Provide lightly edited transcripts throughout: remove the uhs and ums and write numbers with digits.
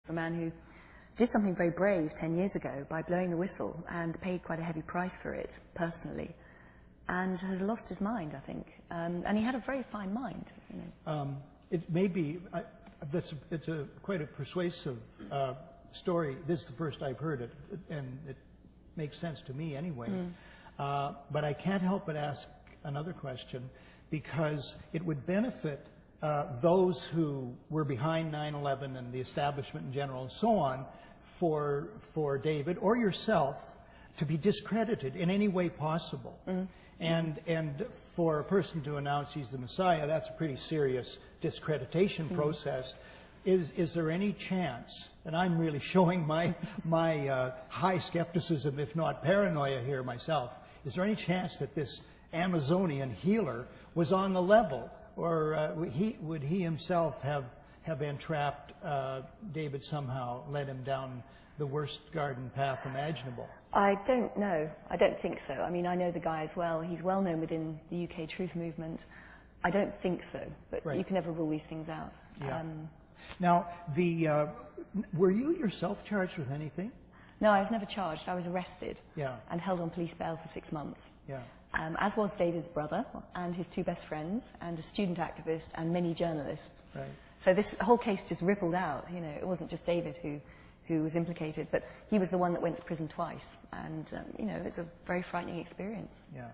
a man who did something very brave 10 years ago by blowing the whistle and paid quite a heavy price for it, personally, and has lost his mind, I think. And he had a very fine mind. You know. It may be, it's quite a persuasive story. This is the first I've heard it, and it makes sense to me anyway. But I can't help but ask another question, because it would benefit those who were behind 9/11 and the establishment in general and so on for David or yourself to be discredited in any way possible. And for a person to announce he's the Messiah, that's a pretty serious discreditation process. Is there any chance, and I'm really showing my high skepticism, if not paranoia here myself, is there any chance that this Amazonian healer was on the level, or would he himself have entrapped David somehow, led him down the worst garden path imaginable? I don't know. I don't think so. I mean, I know the guy as well. He's well known within the UK truth movement. I don't think so, but you can never rule these things out. Yeah. Now, were you yourself charged with anything? No, I was never charged. I was arrested Yeah. and held on police bail for 6 months. Yeah. As was David's brother and his 2 best friends and a student activist and many journalists. Right. So this whole case just rippled out. You know, it wasn't just David who was implicated, but he was the one that went to prison twice. And, you know, it's a very frightening experience. Yeah.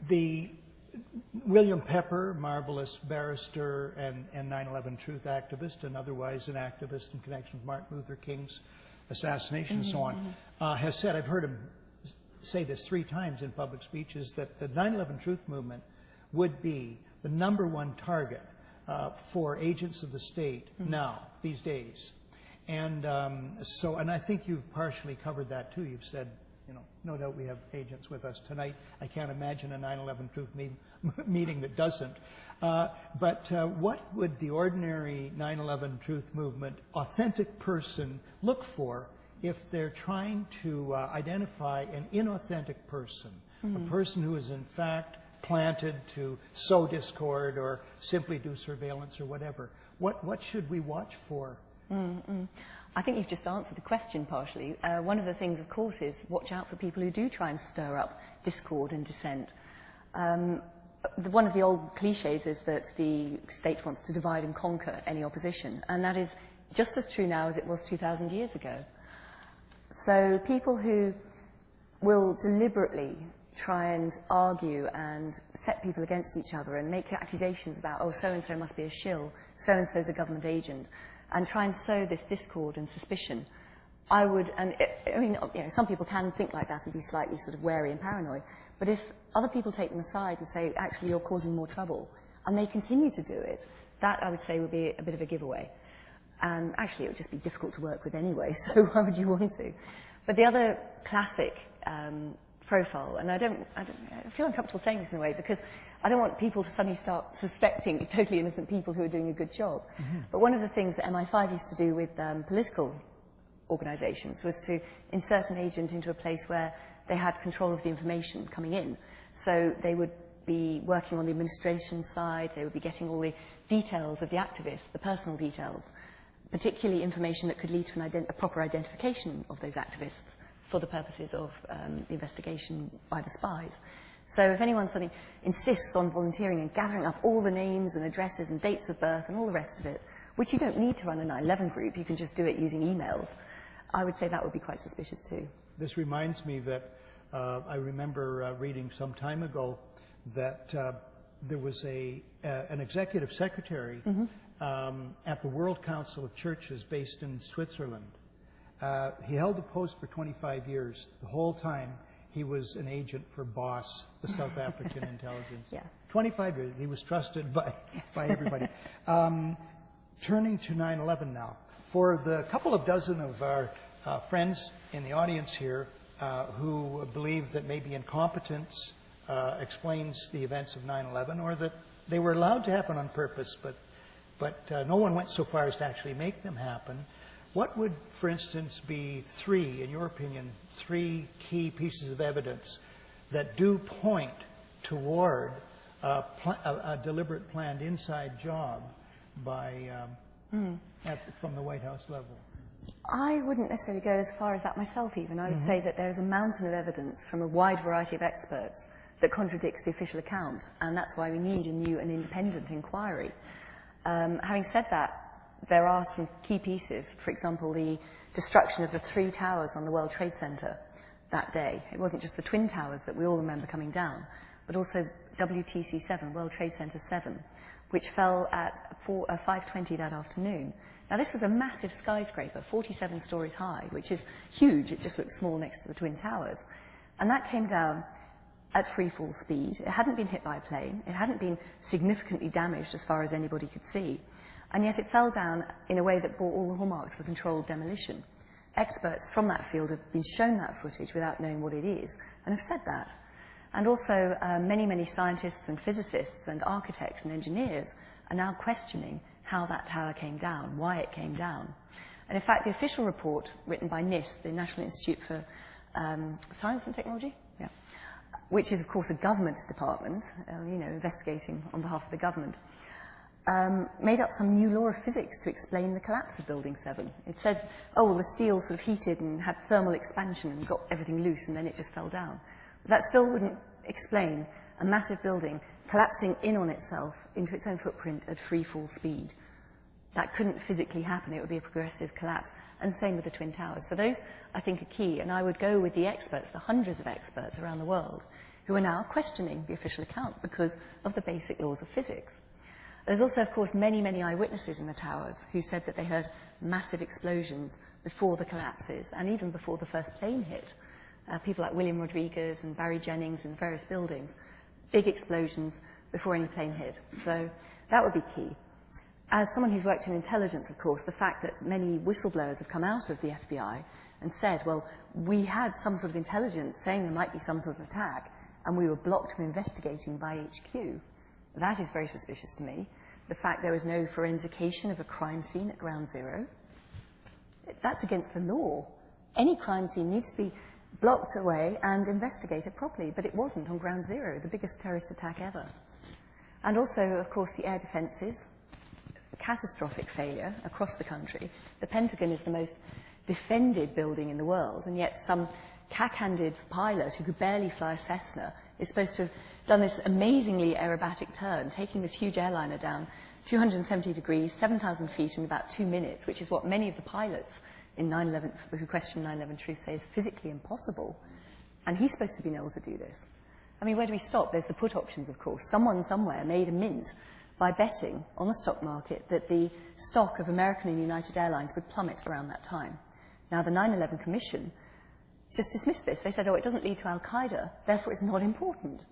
The William Pepper, marvelous barrister and 9/11 truth activist, and otherwise an activist in connection with Martin Luther King's assassination and so on, has said, I've heard him say this 3 times in public speeches, that the 9/11 truth movement would be the #1 target for agents of the state now, these days. And and I think you've partially covered that too. You've said, you know, no doubt we have agents with us tonight. I can't imagine a 9/11 truth meeting that doesn't. But what would the ordinary 9/11 truth movement authentic person look for if they're trying to identify an inauthentic person, a person who is in fact planted to sow discord or simply do surveillance or whatever? What should we watch for? I think you've just answered the question partially. One of the things, of course, is watch out for people who do try and stir up discord and dissent. One of the old cliches is that the state wants to divide and conquer any opposition, and that is just as true now as it was 2,000 years ago. So people who will deliberately try and argue and set people against each other and make accusations about, oh, so-and-so must be a shill, so-and-so's a government agent, and try and sow this discord and suspicion, I mean, you know, some people can think like that and be slightly sort of wary and paranoid, but if other people take them aside and say, actually, you're causing more trouble, and they continue to do it, that, I would say, would be a bit of a giveaway. And actually, it would just be difficult to work with anyway, so why would you want to? But the other classic profile, and I feel uncomfortable saying this in a way, because I don't want people to suddenly start suspecting totally innocent people who are doing a good job. But one of the things that MI5 used to do with political organizations was to insert an agent into a place where they had control of the information coming in. So they would be working on the administration side, they would be getting all the details of the activists, the personal details, particularly information that could lead to a proper identification of those activists for the purposes of the investigation by the spies. So if anyone suddenly insists on volunteering and gathering up all the names and addresses and dates of birth and all the rest of it, which you don't need to run a 9/11 group, you can just do it using emails, I would say that would be quite suspicious too. This reminds me that I remember reading some time ago that there was an executive secretary at the World Council of Churches based in Switzerland. He held the post for 25 years. The whole time he was an agent for BOSS, the South African intelligence. Yeah. 25 years. He was trusted by everybody. Turning to 9/11 now. For the couple of dozen of our friends in the audience here who believe that maybe incompetence explains the events of 9/11, or that they were allowed to happen on purpose, but no one went so far as to actually make them happen, what would, for instance, be in your opinion, three key pieces of evidence that do point toward a deliberate, planned inside job by from the White House level? I wouldn't necessarily go as far as that myself even. I would say that there is a mountain of evidence from a wide variety of experts that contradicts the official account, and that's why we need a new and independent inquiry. Having said that, there are some key pieces. For example, the destruction of the 3 towers on the World Trade Center that day. It wasn't just the Twin Towers that we all remember coming down, but also WTC 7, World Trade Center 7, which fell at 5:20 that afternoon. Now, this was a massive skyscraper, 47 stories high, which is huge. It just looks small next to the Twin Towers. And that came down at free fall speed. It hadn't been hit by a plane. It hadn't been significantly damaged as far as anybody could see. And yet it fell down in a way that bore all the hallmarks for controlled demolition. Experts from that field have been shown that footage without knowing what it is, and have said that. And also, many, many scientists and physicists and architects and engineers are now questioning how that tower came down, why it came down. And in fact, the official report written by NIST, the National Institute for Science and Technology, which is, of course, a government department, investigating on behalf of the government, made up some new law of physics to explain the collapse of Building 7. It said, oh, well, the steel sort of heated and had thermal expansion and got everything loose, and then it just fell down. But that still wouldn't explain a massive building collapsing in on itself into its own footprint at free fall speed. That couldn't physically happen. It would be a progressive collapse. And same with the Twin Towers. So those, I think, are key. And I would go with the experts, the hundreds of experts around the world, who are now questioning the official account because of the basic laws of physics. There's also, of course, many, many eyewitnesses in the towers who said that they heard massive explosions before the collapses and even before the first plane hit. People like William Rodriguez and Barry Jennings in various buildings. Big explosions before any plane hit. So that would be key. As someone who's worked in intelligence, of course, the fact that many whistleblowers have come out of the FBI and said, well, we had some sort of intelligence saying there might be some sort of attack, and we were blocked from investigating by HQ. That is very suspicious to me. The fact there was no forensication of a crime scene at Ground Zero, that's against the law. Any crime scene needs to be blocked away and investigated properly, but it wasn't on Ground Zero, the biggest terrorist attack ever. And also, of course, the air defences, catastrophic failure across the country. The Pentagon is the most defended building in the world, and yet some cack-handed pilot who could barely fly a Cessna is supposed to have done this amazingly aerobatic turn, taking this huge airliner down 270 degrees, 7,000 feet in about 2 minutes, which is what many of the pilots in 9/11, who question 9/11 truth, say is physically impossible. And he's supposed to be able to do this. I mean, where do we stop? There's the put options, of course. Someone somewhere made a mint by betting on the stock market that the stock of American and United Airlines would plummet around that time. Now, the 9/11 Commission just dismissed this. They said, oh, it doesn't lead to al-Qaida, therefore it's not important.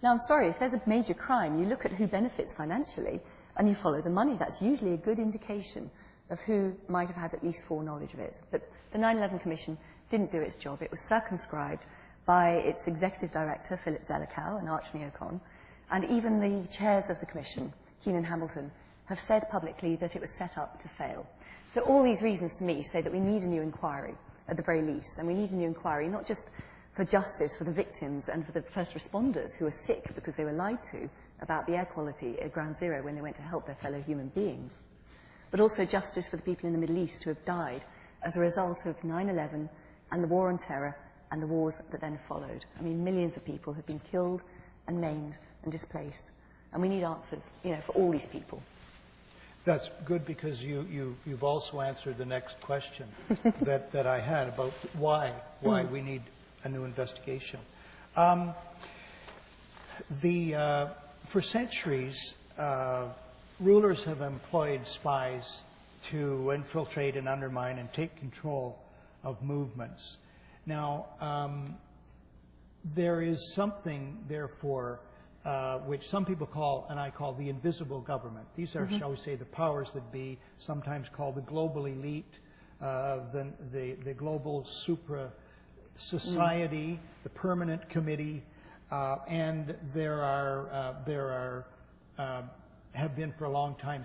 Now, I'm sorry, if there's a major crime, you look at who benefits financially and you follow the money. That's usually a good indication of who might have had at least foreknowledge of it. But the 9/11 Commission didn't do its job. It was circumscribed by its executive director, Philip Zelikow, an arch neocon, and even the chairs of the Commission, Keenan Hamilton, have said publicly that it was set up to fail. So all these reasons to me say that we need a new inquiry, at the very least, and we need a new inquiry not just for justice for the victims and for the first responders who were sick because they were lied to about the air quality at Ground Zero when they went to help their fellow human beings, but also justice for the people in the Middle East who have died as a result of 9/11 and the war on terror and the wars that then followed. I mean, millions of people have been killed and maimed and displaced. And we need answers, for all these people. That's good, because you've also answered the next question that I had about why we need a new investigation. For centuries, rulers have employed spies to infiltrate and undermine and take control of movements. Now, there is something, therefore, which some people call, and I call, the invisible government. These are, shall we say, the powers that be, sometimes called the global elite, the global supra-society, the permanent committee, and there have been for a long time